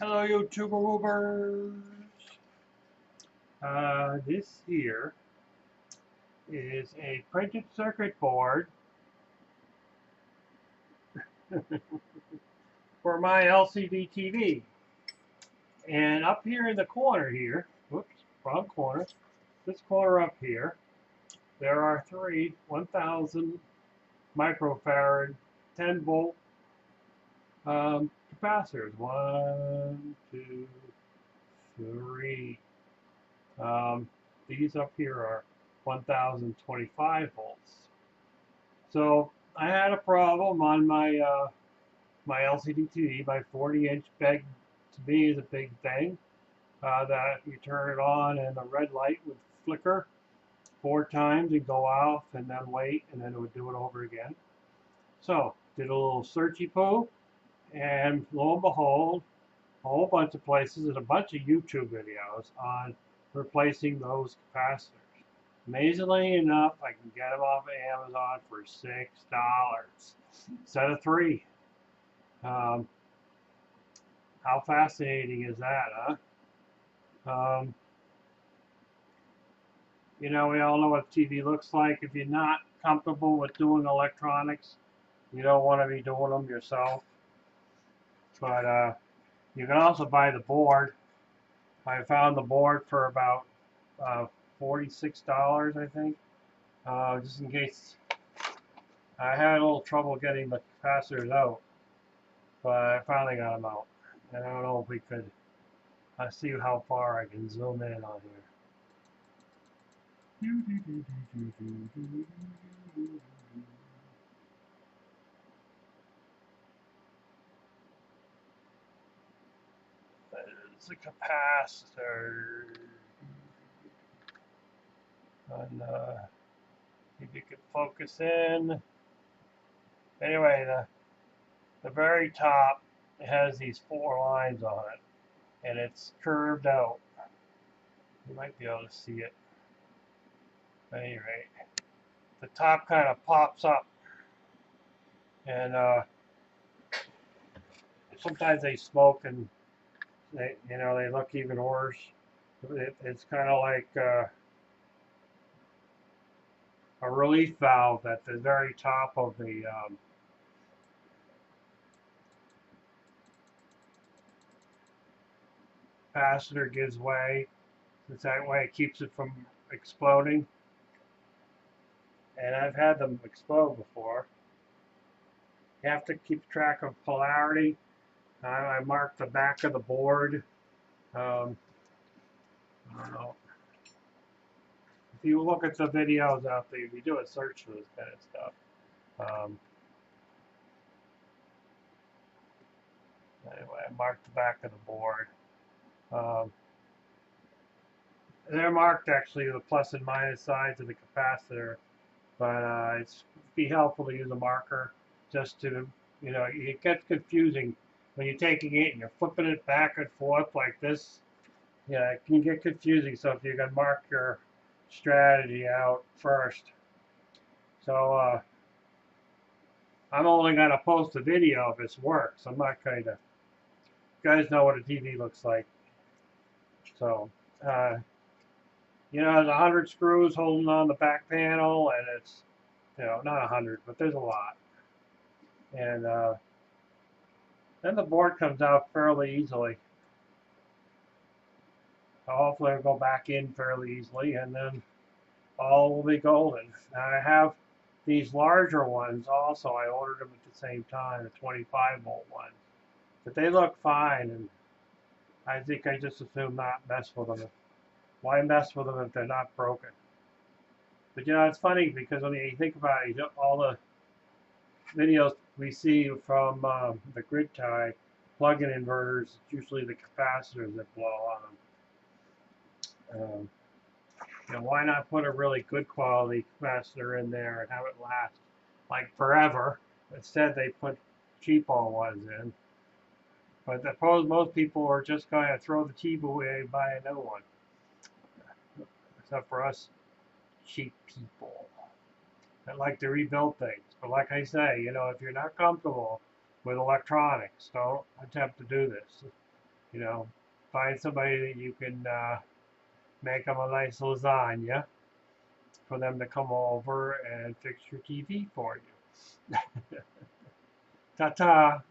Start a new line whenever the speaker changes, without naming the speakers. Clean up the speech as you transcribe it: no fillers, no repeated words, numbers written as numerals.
Hello, YouTubers. This here is a printed circuit board for my LCD TV. And up here in the corner here, whoops, wrong corner, this corner up here, there are three 1000 microfarad 10 volt capacitors. One, two, three. These up here are 1025 volts. So I had a problem on my LCD TV. My 40-inch big to me is a big thing. That you turn it on and the red light would flicker 4 times and go off and then wait and then it would do it over again. So did a little searchy poo and lo and behold, a whole bunch of places and a bunch of YouTube videos on replacing those capacitors. Amazingly enough, I can get them off of Amazon for $6 instead of $3. How fascinating is that, huh? You know, we all know what TV looks like. If you're not comfortable with doing electronics, you don't want to be doing them yourself. But you can also buy the board. I found the board for about $46, I think. Just in case I had a little trouble getting the capacitors out, but I finally got them out. And I don't know if we could see how far I can zoom in on here. There's a capacitor. And if you could focus in. Anyway, the very top has these 4 lines on it, and it's curved out. You might be able to see it. At any rate, the top kind of pops up, and sometimes they smoke and they look even worse. It's kind of like a relief valve at the very top of the capacitor gives way. It's that way it keeps it from exploding. And I've had them explode before. You have to keep track of polarity. I marked the back of the board. I don't know. If you look at the videos out there, if you do a search for this kind of stuff. Anyway, I marked the back of the board. They're marked actually the plus and minus sides of the capacitor, but it's be helpful to use a marker just to, it gets confusing when you're taking it and you're flipping it back and forth like this. Yeah, it can get confusing. So if you can mark your strategy out first. So I'm only going to post a video if this works. I'm not going to. You guys know what a TV looks like. So, there's 100 screws holding on the back panel, and it's, not 100, but there's a lot. And then the board comes out fairly easily. So hopefully it'll go back in fairly easily, and then all will be golden. Now I have these larger ones also. I ordered them at the same time, the 25 volt ones. But they look fine, and I think I just assume not mess with them. Why mess with them if they're not broken? But it's funny because when you think about it, all the videos we see from the grid tie plug-in inverters, it's usually the capacitors that blow on them. Why not put a really good quality capacitor in there and have it last like forever? Instead, they put cheapo ones in. But I suppose most people are just going to throw the TV away and buy a new one. Except for us cheap people that like to rebuild things. But like I say, if you're not comfortable with electronics, don't attempt to do this. You know, find somebody that you can make them a nice lasagna for them to come over and fix your TV for you. Ta-ta.